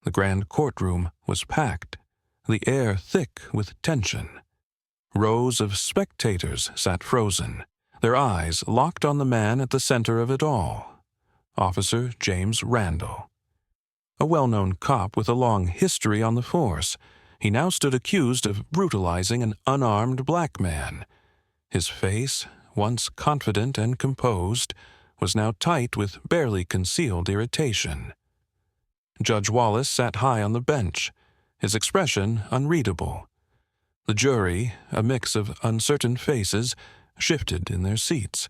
The grand courtroom was packed, the air thick with tension. Rows of spectators sat frozen, their eyes locked on the man at the center of it all, Officer James Randall. A well-known cop with a long history on the force, he now stood accused of brutalizing an unarmed black man. His face, once confident and composed, was now tight with barely concealed irritation. Judge Wallace sat high on the bench, his expression unreadable. The jury, a mix of uncertain faces, shifted in their seats.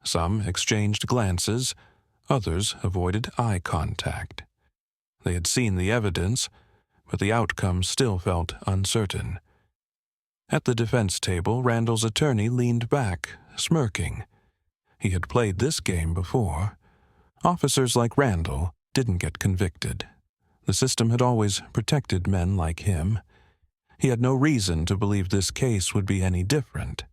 Some exchanged glances, others avoided eye contact. They had seen the evidence, but the outcome still felt uncertain. At the defense table, Randall's attorney leaned back, smirking. He had played this game before. Officers like Randall didn't get convicted. The system had always protected men like him. He had no reason to believe this case would be any different.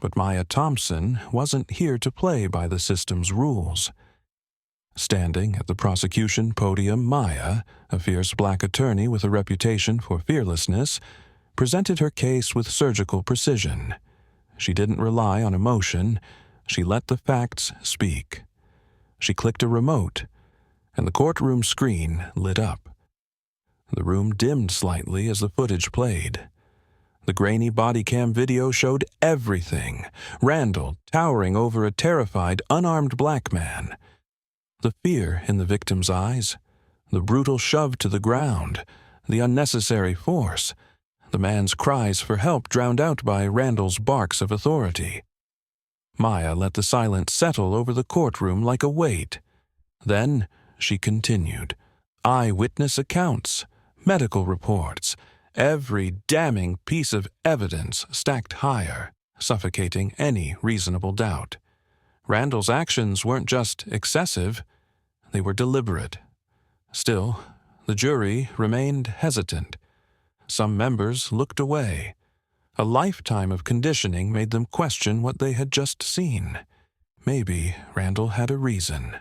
But Maya Thompson wasn't here to play by the system's rules. Standing at the prosecution podium, Maya, a fierce black attorney with a reputation for fearlessness, presented her case with surgical precision. She didn't rely on emotion. She let the facts speak. She clicked a remote, and the courtroom screen lit up. The room dimmed slightly as the footage played. The grainy body cam video showed everything. Randall towering over a terrified, unarmed black man. The fear in the victim's eyes, the brutal shove to the ground, the unnecessary force, the man's cries for help drowned out by Randall's barks of authority. Maya let the silence settle over the courtroom like a weight. Then she continued. Eyewitness accounts, medical reports, every damning piece of evidence stacked higher, suffocating any reasonable doubt. Randall's actions weren't just excessive, they were deliberate. Still, the jury remained hesitant. Some members looked away. A lifetime of conditioning made them question what they had just seen. Maybe Randall had a reason.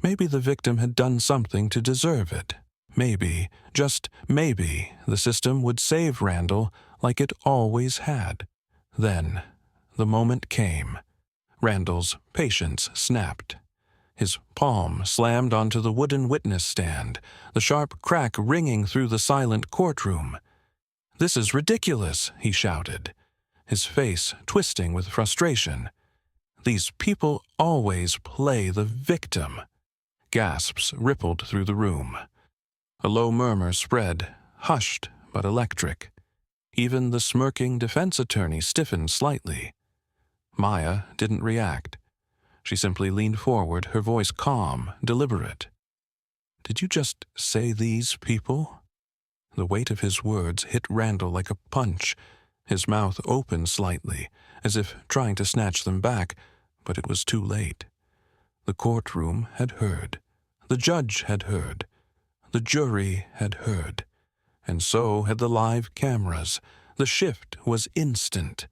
Maybe the victim had done something to deserve it. Maybe, just maybe, the system would save Randall like it always had. Then, the moment came. Randall's patience snapped. His palm slammed onto the wooden witness stand, the sharp crack ringing through the silent courtroom. "This is ridiculous," he shouted, his face twisting with frustration. "These people always play the victim." Gasps rippled through the room. A low murmur spread, hushed but electric. Even the smirking defense attorney stiffened slightly. Maya didn't react. She simply leaned forward, her voice calm, deliberate. "Did you just say these people?" The weight of his words hit Randall like a punch. His mouth opened slightly, as if trying to snatch them back, but it was too late. The courtroom had heard. The judge had heard. The jury had heard. And so had the live cameras. The shift was instant.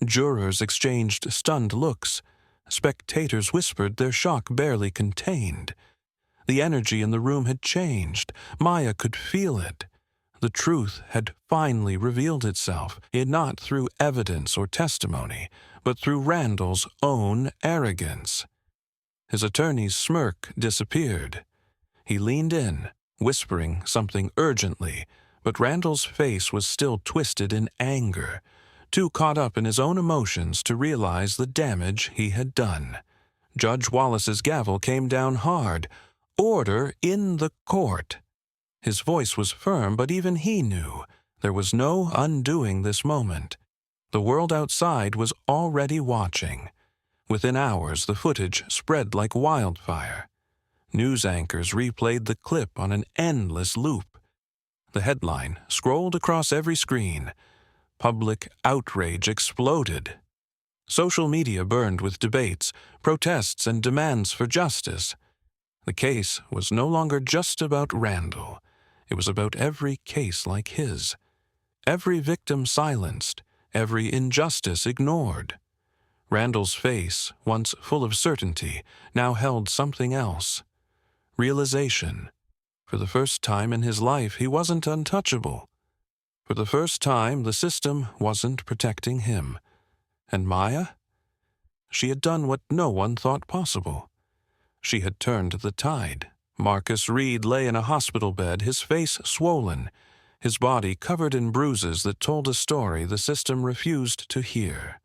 Jurors exchanged stunned looks. Spectators whispered, their shock barely contained. The energy in the room had changed. Maya could feel it. The truth had finally revealed itself, not through evidence or testimony, but through Randall's own arrogance. His attorney's smirk disappeared. He leaned in, whispering something urgently, but Randall's face was still twisted in anger, too caught up in his own emotions to realize the damage he had done. Judge Wallace's gavel came down hard. "Order in the court." His voice was firm, but even he knew there was no undoing this moment. The world outside was already watching. Within hours, the footage spread like wildfire. News anchors replayed the clip on an endless loop. The headline scrolled across every screen. Public outrage exploded. Social media burned with debates, protests, and demands for justice. The case was no longer just about Randall. It was about every case like his. Every victim silenced, every injustice ignored. Randall's face, once full of certainty, now held something else. Realization. For the first time in his life, he wasn't untouchable. For the first time, the system wasn't protecting him. And Maya? She had done what no one thought possible. She had turned the tide. Marcus Reed lay in a hospital bed, his face swollen, his body covered in bruises that told a story the system refused to hear.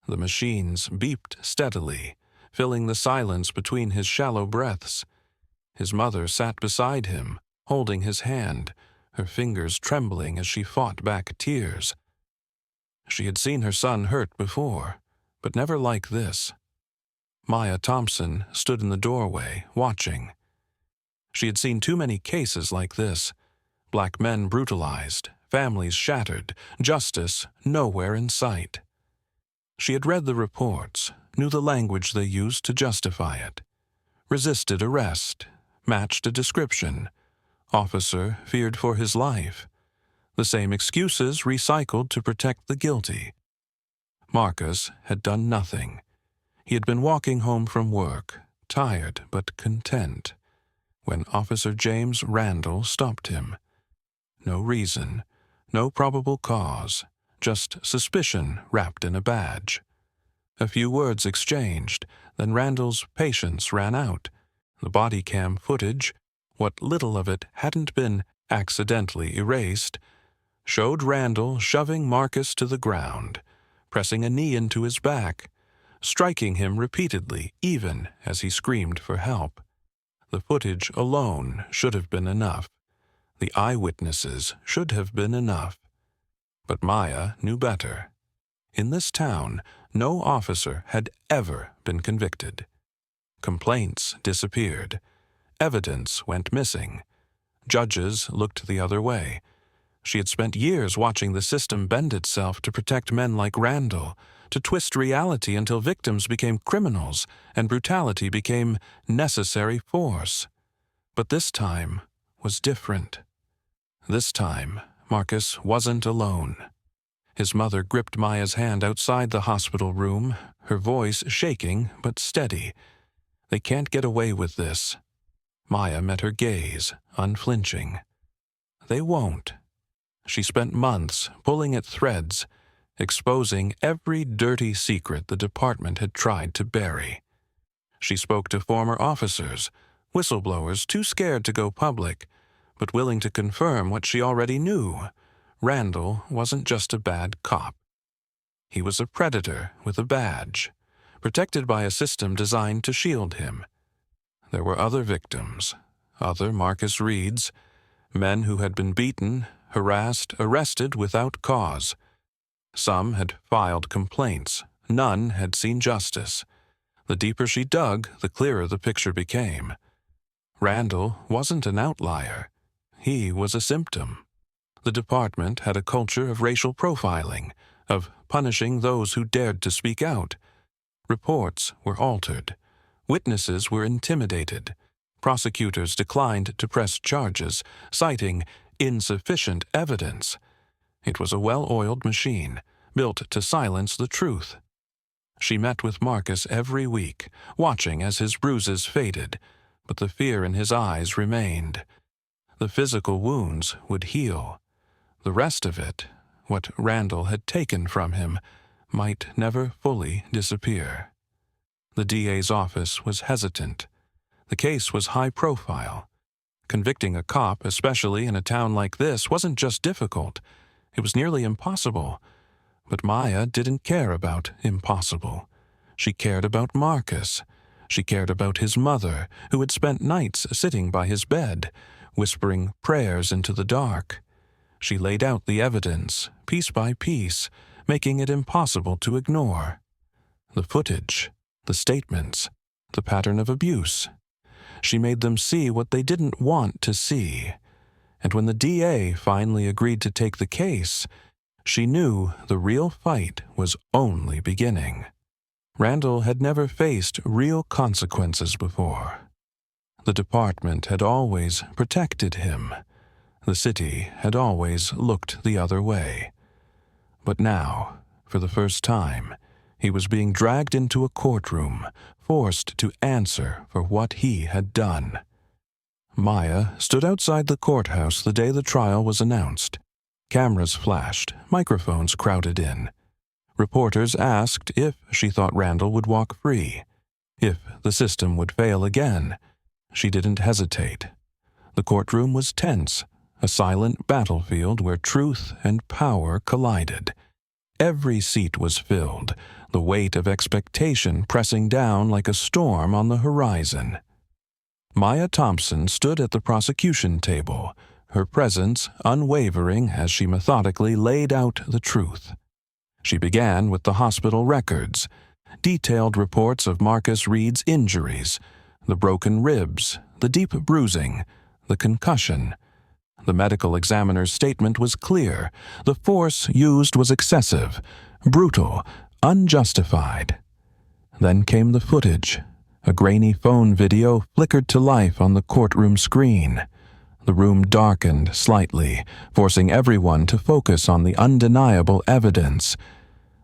The machines beeped steadily, filling the silence between his shallow breaths. His mother sat beside him, holding his hand, her fingers trembling as she fought back tears. She had seen her son hurt before, but never like this. Maya Thompson stood in the doorway, watching. She had seen too many cases like this. Black men brutalized, families shattered, justice nowhere in sight. She had read the reports, knew the language they used to justify it. Resisted arrest, matched a description. Officer feared for his life. The same excuses recycled to protect the guilty. Marcus had done nothing. He had been walking home from work, tired but content, when Officer James Randall stopped him. No reason, no probable cause, just suspicion wrapped in a badge. A few words exchanged, then Randall's patience ran out. The body cam footage, what little of it hadn't been accidentally erased, showed Randall shoving Marcus to the ground, pressing a knee into his back, striking him repeatedly even as he screamed for help. The footage alone should have been enough. The eyewitnesses should have been enough. But Maya knew better. In this town, no officer had ever been convicted. Complaints disappeared. Evidence went missing. Judges looked the other way. She had spent years watching the system bend itself to protect men like Randall, to twist reality until victims became criminals and brutality became necessary force. But this time was different. This time, Marcus wasn't alone. His mother gripped Maya's hand outside the hospital room, her voice shaking but steady. They can't get away with this. Maya met her gaze, unflinching. They won't. She spent months pulling at threads, exposing every dirty secret the department had tried to bury. She spoke to former officers, whistleblowers too scared to go public, but willing to confirm what she already knew. Randall wasn't just a bad cop. He was a predator with a badge, protected by a system designed to shield him. There were other victims, other Marcus Reeds, men who had been beaten, harassed, arrested without cause. Some had filed complaints. None had seen justice. The deeper she dug, the clearer the picture became. Randall wasn't an outlier. He was a symptom. The department had a culture of racial profiling, of punishing those who dared to speak out. Reports were altered. Witnesses were intimidated. Prosecutors declined to press charges, citing insufficient evidence. It was a well-oiled machine, built to silence the truth. She met with Marcus every week, watching as his bruises faded, but the fear in his eyes remained. The physical wounds would heal. The rest of it, what Randall had taken from him, might never fully disappear. The DA's office was hesitant. The case was high profile. Convicting a cop, especially in a town like this, wasn't just difficult. It was nearly impossible. But Maya didn't care about impossible. She cared about Marcus. She cared about his mother, who had spent nights sitting by his bed, whispering prayers into the dark. She laid out the evidence, piece by piece, making it impossible to ignore. The footage, the statements, the pattern of abuse. She made them see what they didn't want to see. And when the DA finally agreed to take the case, she knew the real fight was only beginning. Randall had never faced real consequences before. The department had always protected him. The city had always looked the other way. But now, for the first time, he was being dragged into a courtroom, forced to answer for what he had done. Maya stood outside the courthouse the day the trial was announced. Cameras flashed, microphones crowded in. Reporters asked if she thought Randall would walk free, if the system would fail again. She didn't hesitate. The courtroom was tense, a silent battlefield where truth and power collided. Every seat was filled, the weight of expectation pressing down like a storm on the horizon. Maya Thompson stood at the prosecution table, her presence unwavering as she methodically laid out the truth. She began with the hospital records, detailed reports of Marcus Reed's injuries, the broken ribs, the deep bruising, the concussion. The medical examiner's statement was clear. The force used was excessive, brutal, unjustified. Then came the footage. A grainy phone video flickered to life on the courtroom screen. The room darkened slightly, forcing everyone to focus on the undeniable evidence.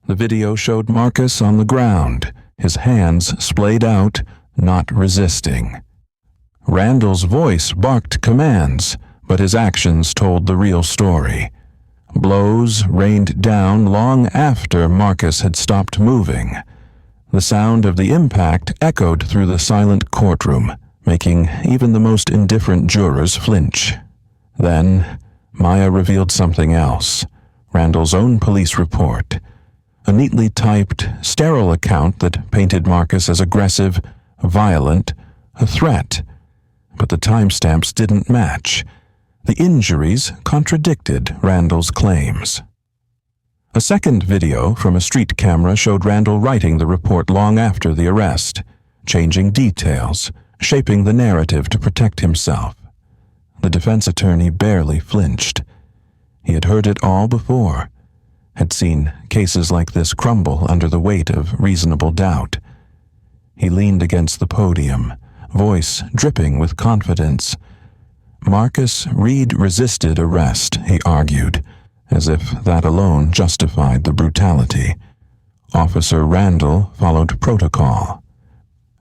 The video showed Marcus on the ground, his hands splayed out, not resisting. Randall's voice barked commands, but his actions told the real story. Blows rained down long after Marcus had stopped moving. The sound of the impact echoed through the silent courtroom, making even the most indifferent jurors flinch. Then, Maya revealed something else, Randall's own police report. A neatly typed, sterile account that painted Marcus as aggressive, violent, a threat. But the timestamps didn't match. The injuries contradicted Randall's claims. A second video from a street camera showed Randall writing the report long after the arrest, changing details, shaping the narrative to protect himself. The defense attorney barely flinched. He had heard it all before, had seen cases like this crumble under the weight of reasonable doubt. He leaned against the podium, voice dripping with confidence. Marcus Reed resisted arrest, he argued, as if that alone justified the brutality. Officer Randall followed protocol.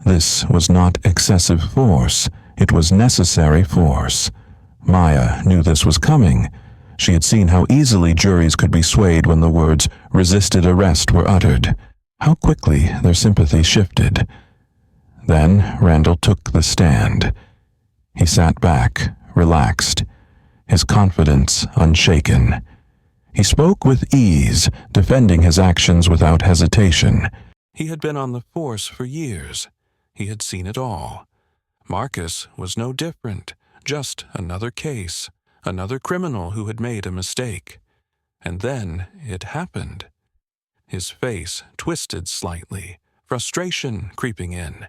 This was not excessive force, it was necessary force. Maya knew this was coming. She had seen how easily juries could be swayed when the words resisted arrest were uttered, how quickly their sympathy shifted. Then Randall took the stand. He sat back, relaxed, his confidence unshaken. He spoke with ease, defending his actions without hesitation. He had been on the force for years. He had seen it all. Marcus was no different, just another case, another criminal who had made a mistake. And then it happened. His face twisted slightly, frustration creeping in.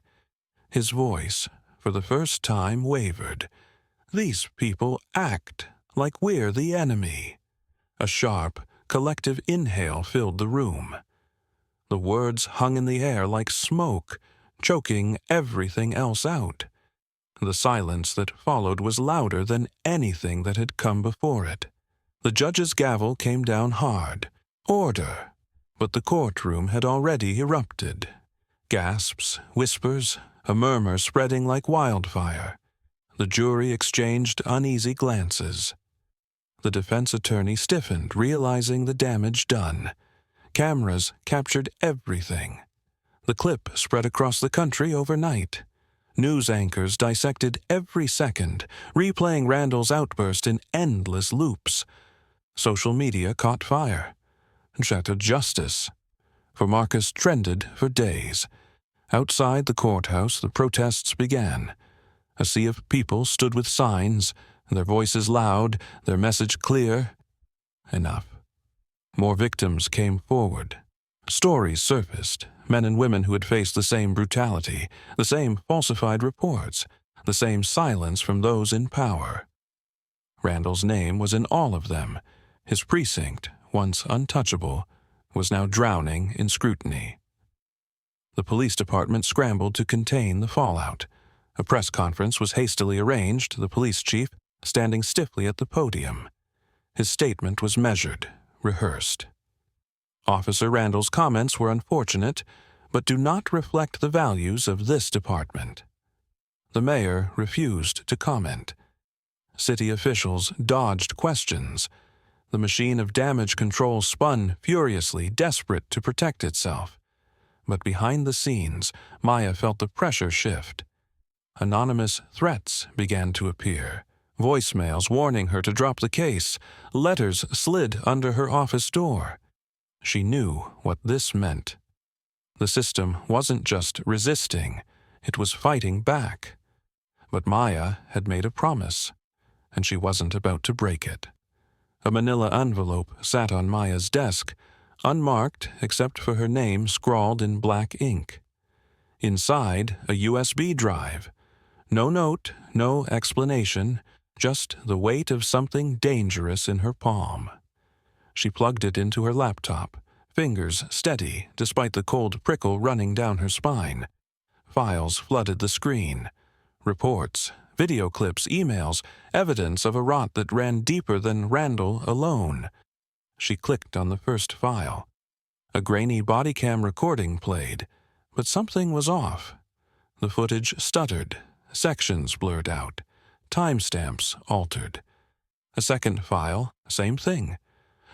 His voice, for the first time, wavered. These people act like we're the enemy. A sharp, collective inhale filled the room. The words hung in the air like smoke, choking everything else out. The silence that followed was louder than anything that had come before it. The judge's gavel came down hard. Order! But the courtroom had already erupted. Gasps, whispers, a murmur spreading like wildfire. The jury exchanged uneasy glances. The defense attorney stiffened, realizing the damage done. Cameras captured everything. The clip spread across the country overnight. News anchors dissected every second, replaying Randall's outburst in endless loops. Social media caught fire. Shattered justice. For Marcus trended for days. Outside the courthouse, the protests began. A sea of people stood with signs, their voices loud, their message clear. Enough. More victims came forward. Stories surfaced, men and women who had faced the same brutality, the same falsified reports, the same silence from those in power. Randall's name was in all of them. His precinct, once untouchable, was now drowning in scrutiny. The police department scrambled to contain the fallout. A press conference was hastily arranged, the police chief standing stiffly at the podium. His statement was measured, rehearsed. Officer Randall's comments were unfortunate, but do not reflect the values of this department. The mayor refused to comment. City officials dodged questions. The machine of damage control spun furiously, desperate to protect itself. But behind the scenes, Maya felt the pressure shift. Anonymous threats began to appear. Voicemails warning her to drop the case. Letters slid under her office door. She knew what this meant. The system wasn't just resisting, it was fighting back. But Maya had made a promise, and she wasn't about to break it. A manila envelope sat on Maya's desk, unmarked except for her name scrawled in black ink. Inside, a USB drive. No note, no explanation, just the weight of something dangerous in her palm. She plugged it into her laptop, fingers steady despite the cold prickle running down her spine. Files flooded the screen. Reports, video clips, emails, evidence of a rot that ran deeper than Randall alone. She clicked on the first file. A grainy body cam recording played, but something was off. The footage stuttered, sections blurred out, timestamps altered. A second file, same thing.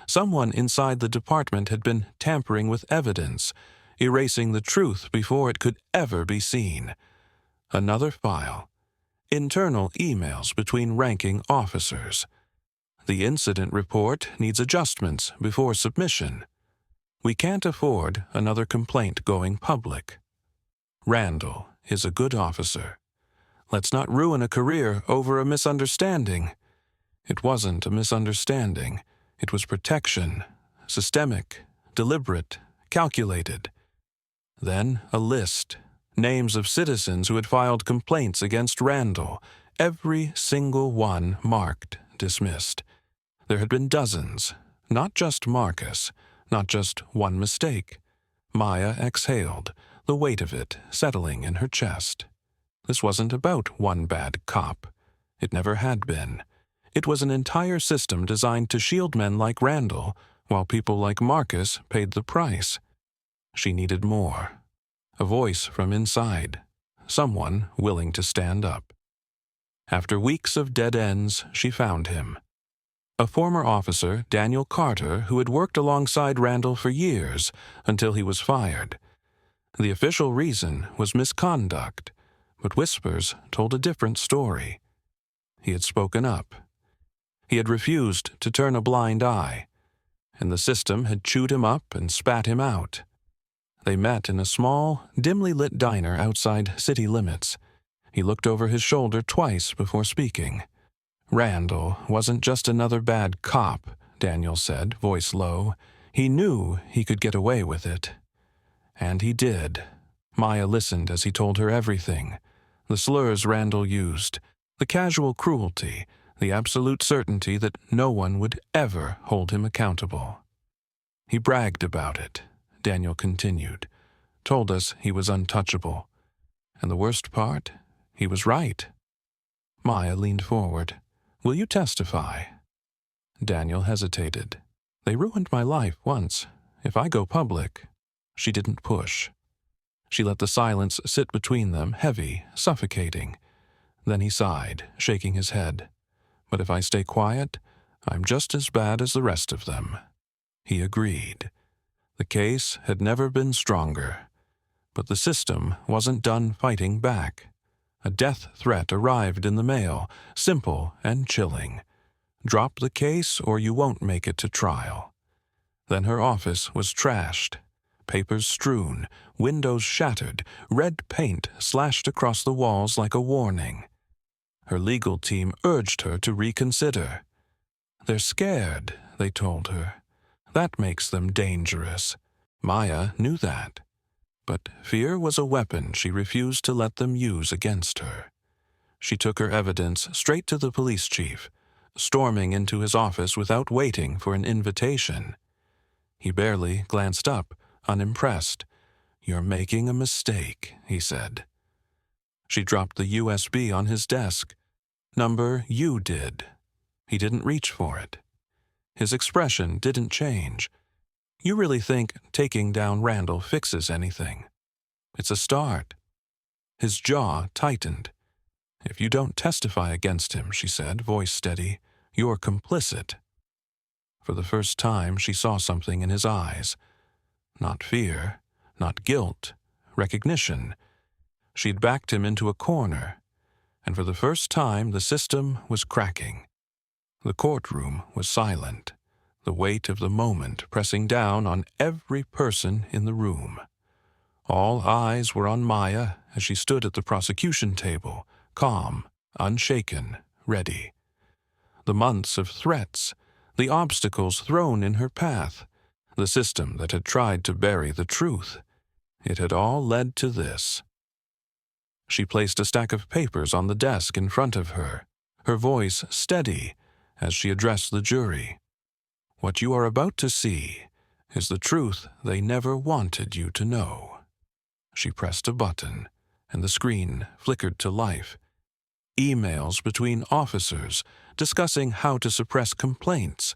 Someone inside the department had been tampering with evidence, erasing the truth before it could ever be seen. Another file. Internal emails between ranking officers. The incident report needs adjustments before submission. We can't afford another complaint going public. Randall is a good officer. Let's not ruin a career over a misunderstanding. It wasn't a misunderstanding. It was protection, systemic, deliberate, calculated. Then a list. Names of citizens who had filed complaints against Randall, every single one marked dismissed. There had been dozens, not just Marcus, not just one mistake. Maya exhaled, the weight of it settling in her chest. This wasn't about one bad cop. It never had been. It was an entire system designed to shield men like Randall, while people like Marcus paid the price. She needed more. A voice from inside. Someone willing to stand up. After weeks of dead ends, she found him. A former officer, Daniel Carter, who had worked alongside Randall for years until he was fired. The official reason was misconduct, but whispers told a different story. He had spoken up. He had refused to turn a blind eye, and the system had chewed him up and spat him out. They met in a small, dimly lit diner outside city limits. He looked over his shoulder twice before speaking. Randall wasn't just another bad cop, Daniel said, voice low. He knew he could get away with it. And he did. Maya listened as he told her everything. The slurs Randall used, the casual cruelty, the absolute certainty that no one would ever hold him accountable. He bragged about it, Daniel continued, told us he was untouchable. And the worst part, he was right. Maya leaned forward. Will you testify? Daniel hesitated. They ruined my life once. If I go public. She didn't push. She let the silence sit between them, heavy, suffocating. Then he sighed, shaking his head. But if I stay quiet, I'm just as bad as the rest of them. He agreed. The case had never been stronger. But the system wasn't done fighting back. A death threat arrived in the mail, simple and chilling. Drop the case or you won't make it to trial. Then her office was trashed. Papers strewn, windows shattered, red paint slashed across the walls like a warning. Her legal team urged her to reconsider. They're scared, they told her. That makes them dangerous. Maya knew that. But fear was a weapon she refused to let them use against her. She took her evidence straight to the police chief, storming into his office without waiting for an invitation. He barely glanced up, unimpressed. You're making a mistake, he said. She dropped the USB on his desk. Number you did. He didn't reach for it. His expression didn't change. You really think taking down Randall fixes anything? It's a start. His jaw tightened. "If you don't testify against him," she said, voice steady, "you're complicit." For the first time, she saw something in his eyes. Not fear, not guilt, recognition. She'd backed him into a corner, and for the first time the system was cracking. The courtroom was silent, the weight of the moment pressing down on every person in the room. All eyes were on Maya as she stood at the prosecution table, calm, unshaken, ready. The months of threats, the obstacles thrown in her path, the system that had tried to bury the truth, it had all led to this. She placed a stack of papers on the desk in front of her, her voice steady as she addressed the jury. "What you are about to see is the truth they never wanted you to know." She pressed a button, and the screen flickered to life. Emails between officers discussing how to suppress complaints,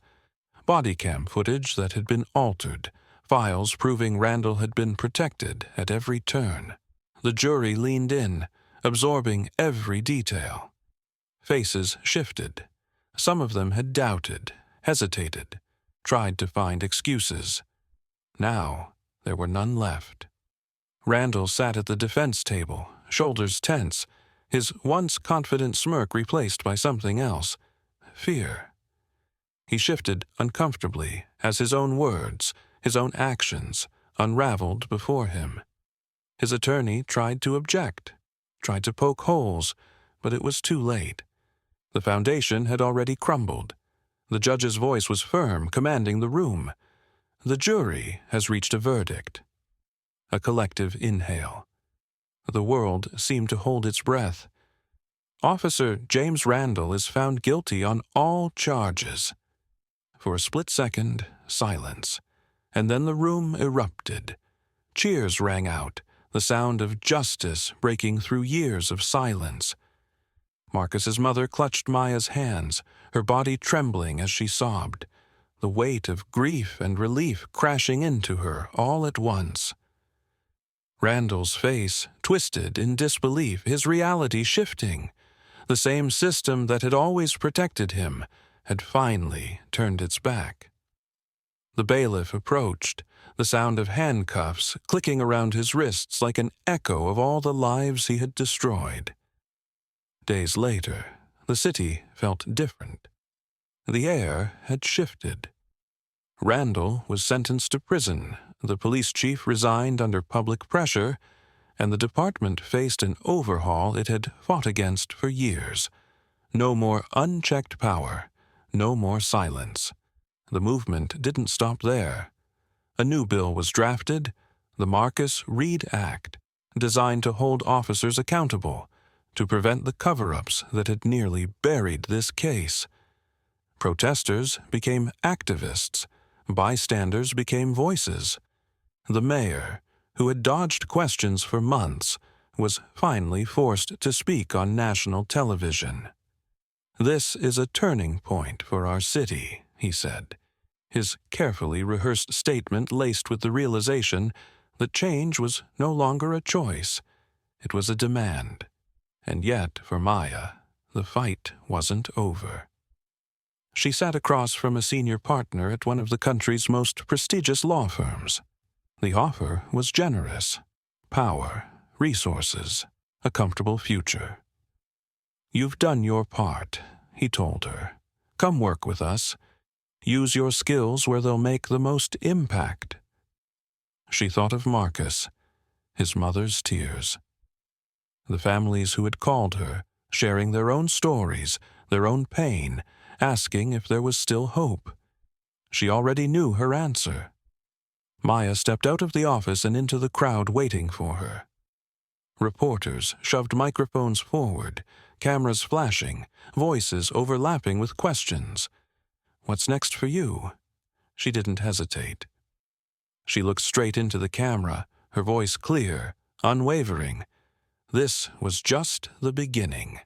body cam footage that had been altered, files proving Randall had been protected at every turn. The jury leaned in, absorbing every detail. Faces shifted. Some of them had doubted, hesitated, tried to find excuses. Now there were none left. Randall sat at the defense table, shoulders tense, his once confident smirk replaced by something else, fear. He shifted uncomfortably as his own words, his own actions, unraveled before him. His attorney tried to object, tried to poke holes, but it was too late. The foundation had already crumbled. The judge's voice was firm, commanding the room. The jury has reached a verdict. A collective inhale. The world seemed to hold its breath. Officer James Randall is found guilty on all charges. For a split second, silence, and then the room erupted. Cheers rang out, the sound of justice breaking through years of silence. Marcus's mother clutched Maya's hands, her body trembling as she sobbed, the weight of grief and relief crashing into her all at once. Randall's face twisted in disbelief, his reality shifting. The same system that had always protected him had finally turned its back. The bailiff approached, the sound of handcuffs clicking around his wrists like an echo of all the lives he had destroyed. Days later, the city felt different. The air had shifted. Randall was sentenced to prison, the police chief resigned under public pressure, and the department faced an overhaul it had fought against for years. No more unchecked power, no more silence. The movement didn't stop there. A new bill was drafted, the Marcus Reed Act, designed to hold officers accountable, to prevent the cover-ups that had nearly buried this case. Protesters became activists, bystanders became voices. The mayor, who had dodged questions for months, was finally forced to speak on national television. "This is a turning point for our city," he said, his carefully rehearsed statement laced with the realization that change was no longer a choice, it was a demand. And yet, for Maya, the fight wasn't over. She sat across from a senior partner at one of the country's most prestigious law firms. The offer was generous: power, resources, a comfortable future. "You've done your part," he told her. "Come work with us. Use your skills where they'll make the most impact." She thought of Marcus, his mother's tears. The families who had called her, sharing their own stories, their own pain, asking if there was still hope. She already knew her answer. Maya stepped out of the office and into the crowd waiting for her. Reporters shoved microphones forward, cameras flashing, voices overlapping with questions. "What's next for you?" She didn't hesitate. She looked straight into the camera, her voice clear, unwavering. This was just the beginning.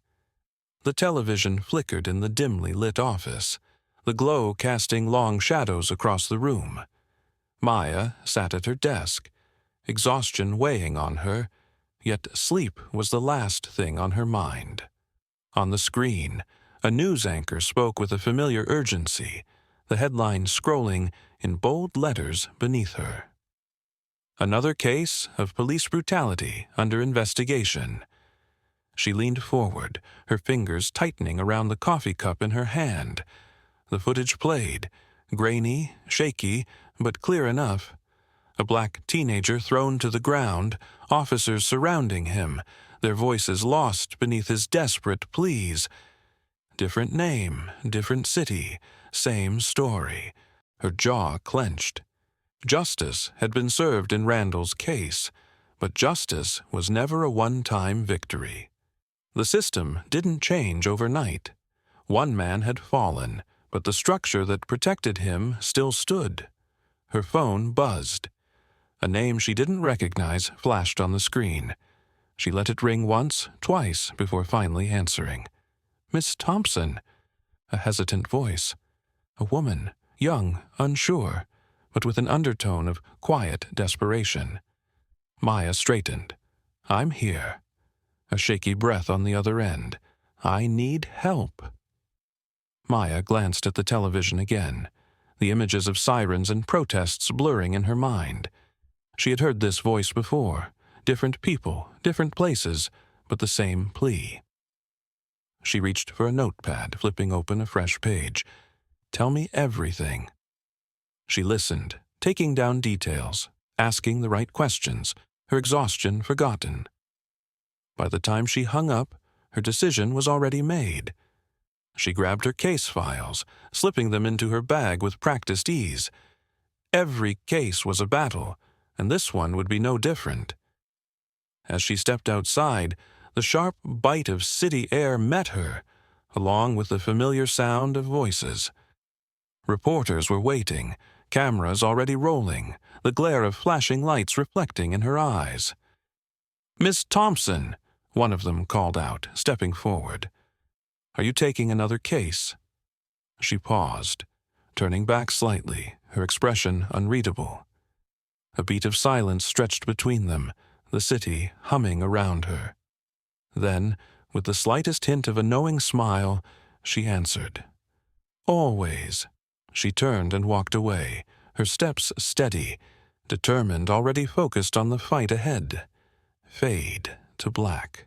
The television flickered in the dimly lit office, the glow casting long shadows across the room. Maya sat at her desk, exhaustion weighing on her, yet sleep was the last thing on her mind. On the screen, a news anchor spoke with a familiar urgency, the headline scrolling in bold letters beneath her. Another case of police brutality under investigation. She leaned forward, her fingers tightening around the coffee cup in her hand. The footage played, grainy, shaky, but clear enough. A black teenager thrown to the ground, officers surrounding him, their voices lost beneath his desperate pleas. Different name, different city, same story. Her jaw clenched. Justice had been served in Randall's case, but justice was never a one-time victory. The system didn't change overnight. One man had fallen, but the structure that protected him still stood. Her phone buzzed. A name she didn't recognize flashed on the screen. She let it ring once, twice, before finally answering. "Miss Thompson." A hesitant voice. A woman, young, unsure, but with an undertone of quiet desperation. Maya straightened. "I'm here." A shaky breath on the other end. "I need help." Maya glanced at the television again, the images of sirens and protests blurring in her mind. She had heard this voice before. Different people, different places, but the same plea. She reached for a notepad, flipping open a fresh page. "Tell me everything." She listened, taking down details, asking the right questions, her exhaustion forgotten. By the time she hung up, her decision was already made. She grabbed her case files, slipping them into her bag with practiced ease. Every case was a battle, and this one would be no different. As she stepped outside, the sharp bite of city air met her, along with the familiar sound of voices. Reporters were waiting, cameras already rolling, the glare of flashing lights reflecting in her eyes. "Miss Thompson," one of them called out, stepping forward. "Are you taking another case?" She paused, turning back slightly, her expression unreadable. A beat of silence stretched between them, the city humming around her. Then, with the slightest hint of a knowing smile, she answered. "Always." She turned and walked away, her steps steady, determined, already focused on the fight ahead. Fade to black.